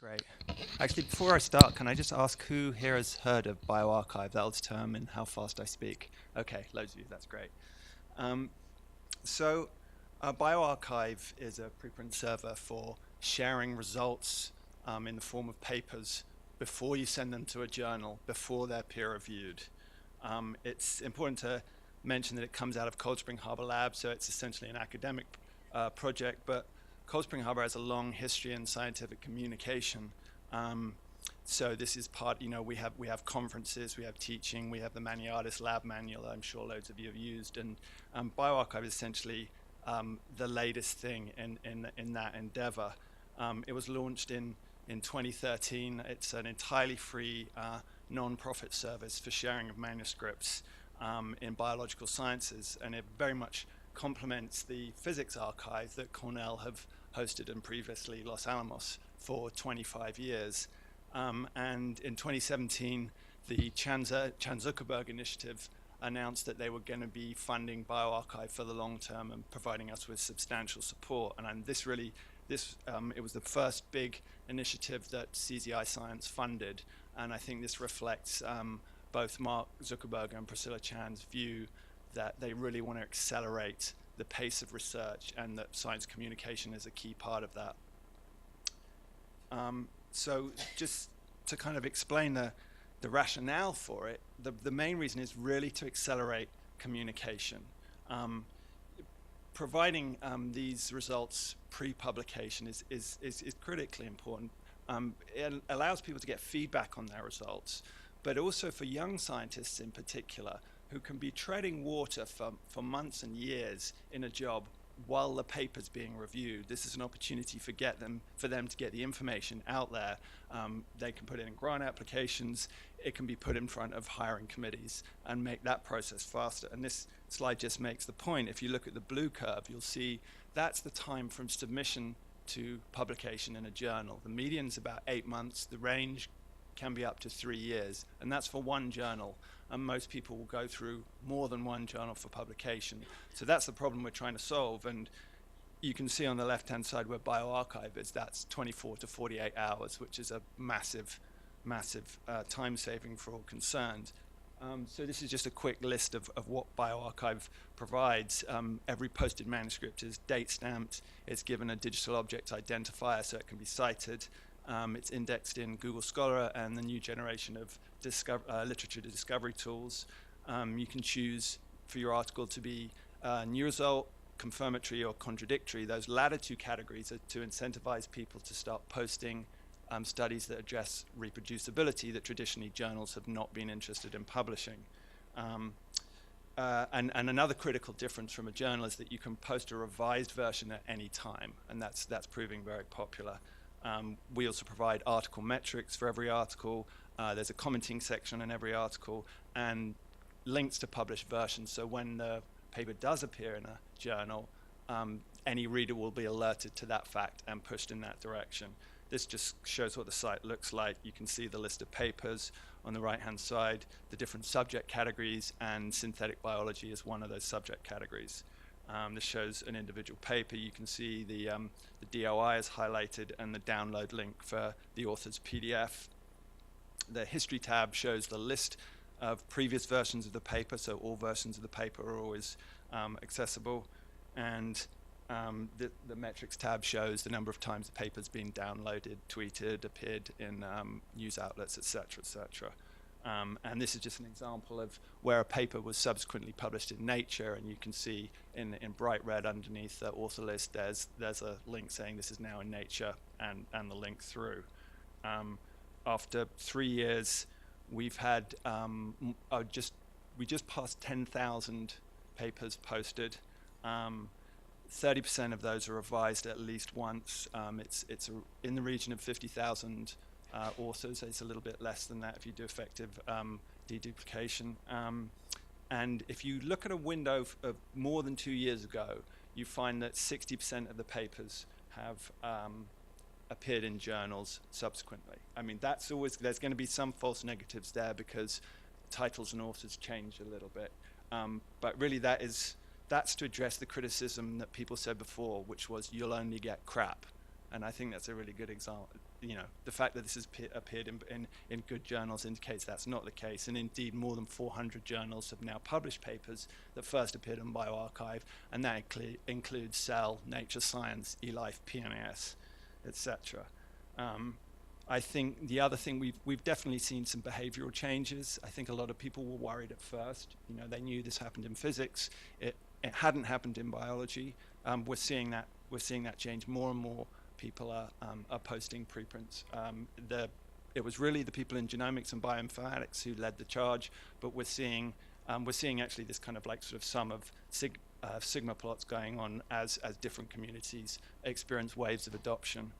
Great. Actually, before I start, can I just ask who here has heard of bioRxiv? That'll determine how fast I speak. Okay, loads of you, that's great. Um, so, bioRxiv is a preprint server for sharing results in the form of papers before you send them to a journal, before they're peer-reviewed. It's important to mention that it comes out of Cold Spring Harbor Lab, so it's essentially an academic project, but Cold Spring Harbor has a long history in scientific communication. So this is part, we have conferences, we have teaching, we have the Maniatis Lab Manual I'm sure loads of you have used, and bioRxiv is essentially the latest thing in that endeavor. It was launched in 2013. It's an entirely free non-profit service for sharing of manuscripts in biological sciences, and it very much complements the physics archive that Cornell have hosted and previously Los Alamos for 25 years. And in 2017, the Chan Zuckerberg Initiative announced that they were going to be funding bioRxiv for the long term and providing us with substantial support. And it was the first big initiative that CZI Science funded, and I think this reflects both Mark Zuckerberg and Priscilla Chan's view that they really want to accelerate the pace of research and that science communication is a key part of that. So just to kind of explain the rationale for it, the main reason is really to accelerate communication. Providing these results pre-publication is critically important. It allows people to get feedback on their results, but also for young scientists in particular, who can be treading water for months and years in a job while the paper's being reviewed. This is an opportunity for them to get the information out there. They can put it in grant applications. It can be put in front of hiring committees and make that process faster. And this slide just makes the point. If you look at the blue curve, you'll see that's the time from submission to publication in a journal. The median's about 8 months. The range can be up to 3 years, and that's for one journal. And most people will go through more than one journal for publication. So that's the problem we're trying to solve. And you can see on the left-hand side where bioRxiv is, that's 24 to 48 hours, which is a massive time saving for all concerned. So this is just a quick list of what bioRxiv provides. Every posted manuscript is date stamped. It's given a digital object identifier so it can be cited. It's indexed in Google Scholar and the new generation of literature discovery tools. You can choose for your article to be new result, confirmatory, or contradictory. Those latter two categories are to incentivize people to start posting studies that address reproducibility that traditionally journals have not been interested in publishing. And another critical difference from a journal is that you can post a revised version at any time, and that's proving very popular. We also provide article metrics for every article. There's a commenting section in every article and links to published versions. So when the paper does appear in a journal, any reader will be alerted to that fact and pushed in that direction. This just shows what the site looks like. You can see the list of papers on the right-hand side, the different subject categories, and synthetic biology is one of those subject categories. This shows an individual paper. You can see the DOI is highlighted and the download link for the author's PDF. The history tab shows the list of previous versions of the paper, so all versions of the paper are always accessible. And the metrics tab shows the number of times the paper's been downloaded, tweeted, appeared in news outlets, etc., etc. And this is just an example of where a paper was subsequently published in Nature, and you can see in bright red underneath the author list there's a link saying this is now in Nature and the link through. After 3 years, we've had we just passed 10,000 papers posted. 30% of those are revised at least once. It's in the region of 50,000 authors. It's a little bit less than that if you do effective deduplication. And if you look at a window of more than 2 years ago, you find that 60% of the papers have appeared in journals subsequently. I mean, that's always, there's going to be some false negatives there because titles and authors change a little bit. But really that's to address the criticism that people said before, which was you'll only get crap. And I think that's a really good the fact that this has appeared in good journals indicates that's not the case. And indeed, more than 400 journals have now published papers that first appeared on bioRxiv, and that includes Cell, Nature Science, eLife, PNAS, etc. I think the other thing, we've definitely seen some behavioral changes. I think a lot of people were worried at first. They knew this happened in physics. It hadn't happened in biology. We're seeing that change. More and more people are posting preprints. It was really the people in genomics and bioinformatics who led the charge, but we're seeing actually this kind of like sort of sum of sigma plots going on as different communities experience waves of adoption.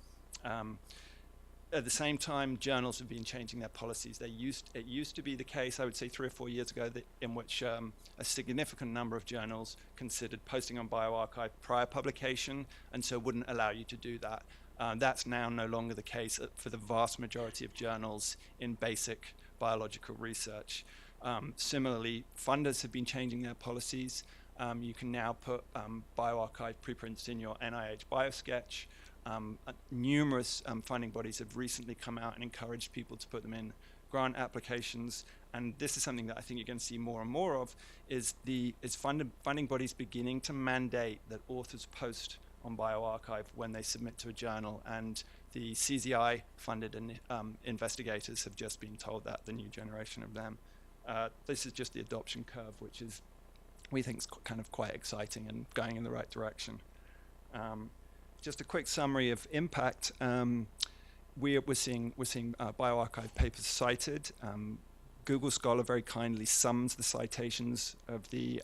At the same time, journals have been changing their policies. It used to be the case, I would say 3 or 4 years ago, in which a significant number of journals considered posting on bioRxiv prior publication, and so wouldn't allow you to do that. That's now no longer the case for the vast majority of journals in basic biological research. Similarly, funders have been changing their policies. You can now put bioRxiv preprints in your NIH BioSketch. Numerous funding bodies have recently come out and encouraged people to put them in grant applications, and this is something that I think you're going to see more and more of, is funding bodies beginning to mandate that authors post on bioRxiv when they submit to a journal, and the CZI funded investigators have just been told that, the new generation of them. This is just the adoption curve, which is, we think, is kind of quite exciting and going in the right direction. Just a quick summary of impact. We're seeing bioRxiv papers cited. Google Scholar very kindly sums the citations of the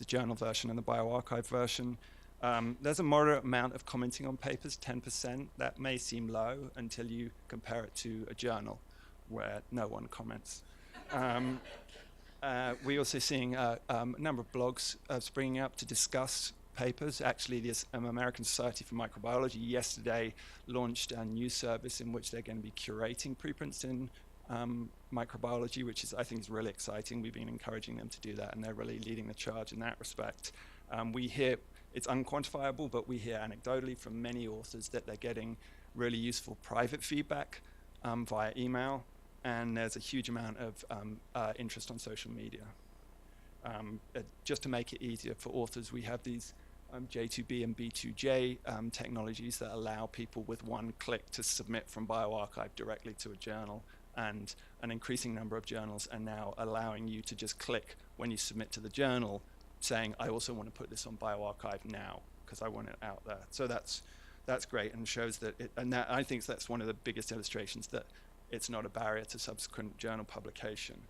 journal version and the bioRxiv version. There's a moderate amount of commenting on papers, 10%. That may seem low until you compare it to a journal where no one comments. We're also seeing a number of blogs springing up to discuss papers. Actually, the American Society for Microbiology yesterday launched a new service in which they're going to be curating preprints in microbiology, which I think is really exciting. We've been encouraging them to do that, and they're really leading the charge in that respect. We hear, it's unquantifiable, but we hear anecdotally from many authors that they're getting really useful private feedback via email, and there's a huge amount of interest on social media. Just to make it easier for authors, we have these J2B and B2J technologies that allow people with one click to submit from bioRxiv directly to a journal, and an increasing number of journals are now allowing you to just click when you submit to the journal, saying, I also want to put this on bioRxiv now because I want it out there. So that's great, and shows that I think that's one of the biggest illustrations that it's not a barrier to subsequent journal publication.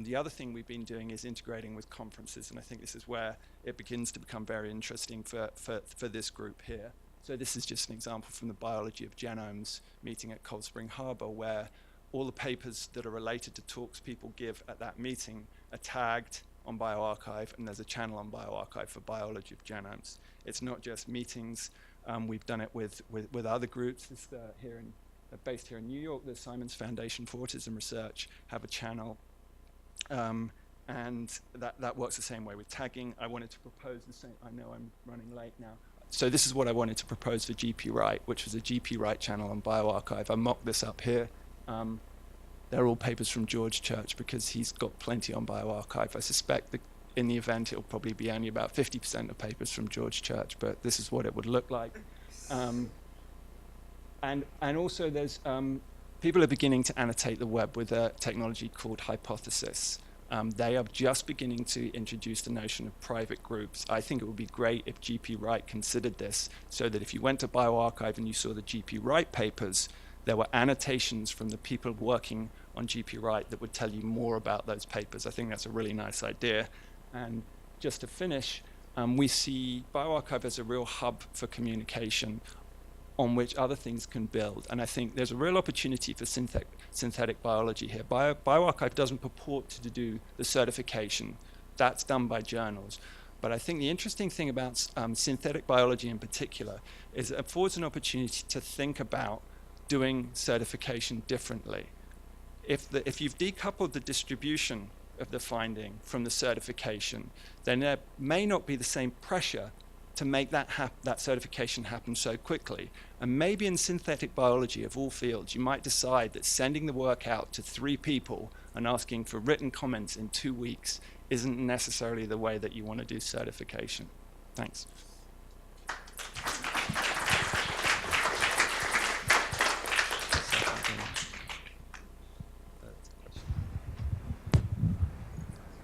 The other thing we've been doing is integrating with conferences, and I think this is where it begins to become very interesting for this group here. So this is just an example from the Biology of Genomes meeting at Cold Spring Harbor, where all the papers that are related to talks people give at that meeting are tagged on bioRxiv, and there's a channel on bioRxiv for Biology of Genomes. It's not just meetings. We've done it with other groups. This, based here in New York, the Simons Foundation for Autism Research have a channel. And that works the same way with tagging. I wanted to propose the same. I know I'm running late now. So this is what I wanted to propose for GPRight, which was a GPRight channel on bioRxiv. I mocked this up here. They're all papers from George Church because he's got plenty on bioRxiv. I suspect that in the event it'll probably be only about 50% of papers from George Church, but this is what it would look like. And also there's people are beginning to annotate the web with a technology called Hypothesis. They are just beginning to introduce the notion of private groups. I think it would be great if GPRight considered this, so that if you went to bioRxiv and you saw the GPRight papers, there were annotations from the people working on GPRight that would tell you more about those papers. I think that's a really nice idea. And just to finish, we see bioRxiv as a real hub for communication on which other things can build. And I think there's a real opportunity for synthetic biology here. bioRxiv doesn't purport to do the certification. That's done by journals. But I think the interesting thing about synthetic biology in particular is it affords an opportunity to think about doing certification differently. If you've decoupled the distribution of the finding from the certification, then there may not be the same pressure to make that certification happen so quickly. And maybe in synthetic biology of all fields, you might decide that sending the work out to 3 people and asking for written comments in 2 weeks isn't necessarily the way that you want to do certification. Thanks.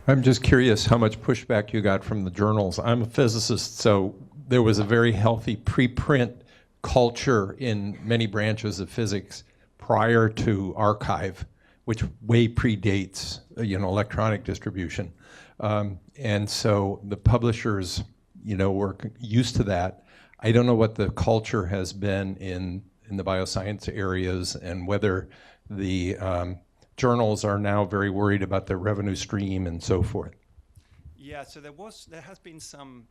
I'm just curious how much pushback you got from the journals. I'm a physicist, so there was a very healthy preprint culture in many branches of physics prior to arXiv, which way predates electronic distribution. And so the publishers were used to that. I don't know what the culture has been in the bioscience areas and whether the journals are now very worried about their revenue stream and so forth. Yeah, so there has been some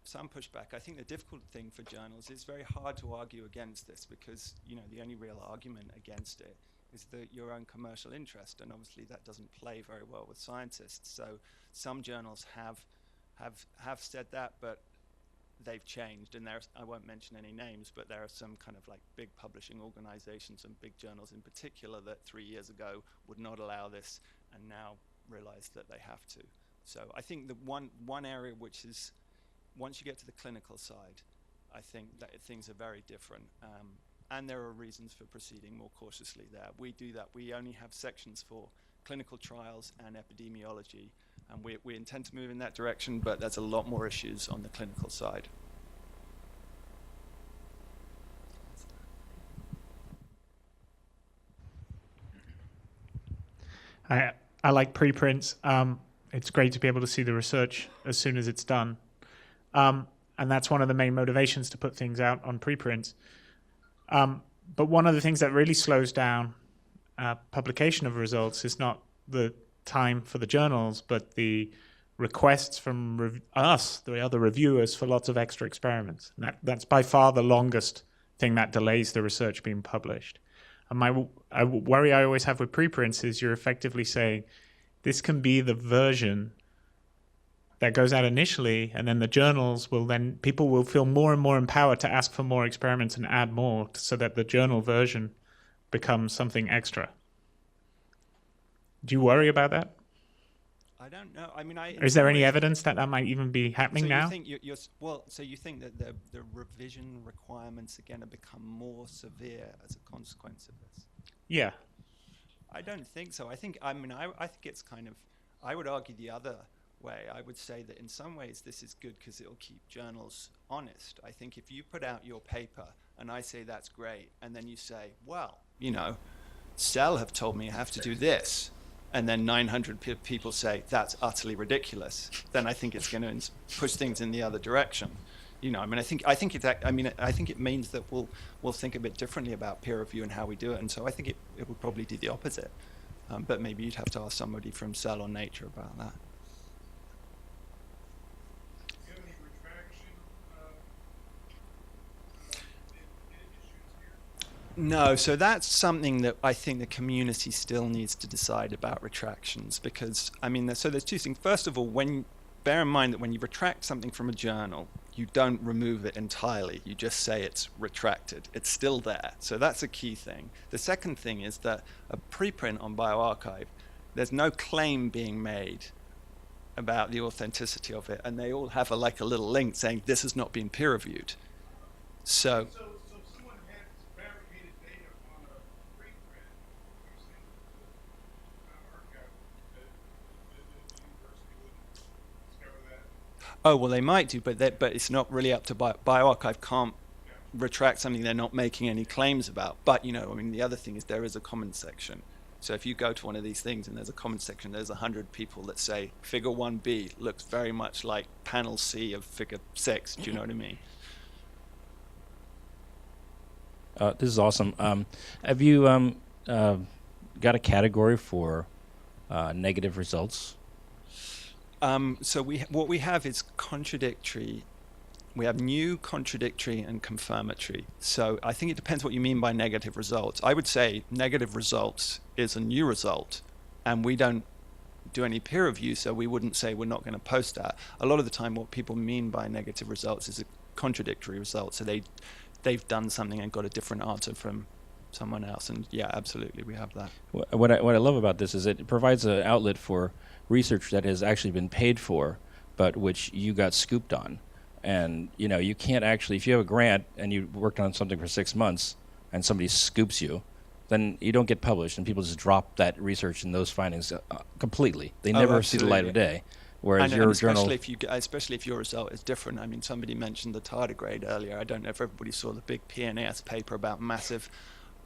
pushback. I think the difficult thing for journals is very hard to argue against this because the only real argument against it is your own commercial interest, and obviously that doesn't play very well with scientists. So some journals have said that, but they've changed, and I won't mention any names, but there are some kind of like big publishing organizations and big journals in particular that 3 years ago would not allow this and now realize that they have to. So I think the one area which is, once you get to the clinical side, I think that things are very different, and there are reasons for proceeding more cautiously there. We do that. We only have sections for clinical trials and epidemiology, and we intend to move in that direction, but there's a lot more issues on the clinical side. I like preprints. It's great to be able to see the research as soon as it's done. And that's one of the main motivations to put things out on preprints. But one of the things that really slows down publication of results is not the time for the journals, but the requests from us, the other reviewers, for lots of extra experiments. And that's by far the longest thing that delays the research being published. And my worry I always have with preprints is you're effectively saying, this can be the version that goes out initially, and then the journals will then, people will feel more and more empowered to ask for more experiments and add more so that the journal version becomes something extra. Do you worry about that? I don't know. I mean, is there any evidence that might even be happening now? So you think that the revision requirements are going to become more severe as a consequence of this? Yeah. I don't think so. I think it's kind of, I would argue the other way. I would say that in some ways this is good because it'll keep journals honest. I think if you put out your paper and I say that's great, and then you say, well, Cell have told me I have to do this, and then 900 people say that's utterly ridiculous, then I think it's going to push things in the other direction. I think it means that we'll think a bit differently about peer review and how we do it, and so I think it would probably do the opposite. But maybe you'd have to ask somebody from Cell or Nature about that. Do you have any retraction issues here? No, so that's something that I think the community still needs to decide about retractions, because so there's two things. First of all, bear in mind that when you retract something from a journal, you don't remove it entirely. You just say it's retracted. It's still there. So that's a key thing. The second thing is that a preprint on bioRxiv, there's no claim being made about the authenticity of it, and they all have a little link saying this has not been peer reviewed. So So if someone had fabricated data on a preprint using the archive, the university wouldn't discover that? oh, well, they might do, but it's not really up to bioRxiv can't retract something they're not making any claims about. But the other thing is there is a comment section. So if you go to one of these things and there's a comment section, there's 100 people that say figure 1b looks very much like panel C of figure 6. Do you know what I mean? This is awesome. Have you got a category for negative results? So what we have is contradictory. We have new, contradictory, and confirmatory. So I think it depends what you mean by negative results. I would say negative results is a new result, and we don't do any peer review, so we wouldn't say we're not going to post that. A lot of the time what people mean by negative results is contradictory results. So they've done something and got a different answer from someone else. And yeah, absolutely, we have that. What I love about this is it provides an outlet for research that has actually been paid for, but which you got scooped on. And you can't actually, if you have a grant and you worked on something for 6 months and somebody scoops you, then you don't get published, and people just drop that research and those findings completely. They never see the light of day. Whereas your journal, especially if your result is different. I mean, somebody mentioned the tardigrade earlier. I don't know if everybody saw the big PNAS paper about massive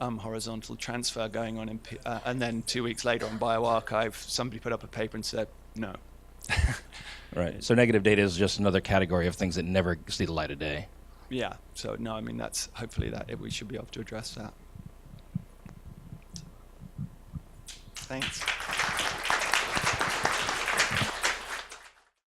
horizontal transfer going on, and then 2 weeks later on bioRxiv, somebody put up a paper and said no. right? So negative data is just another category of things that never see the light of day. Yeah. So no, I mean that's hopefully we should be able to address that. Thanks.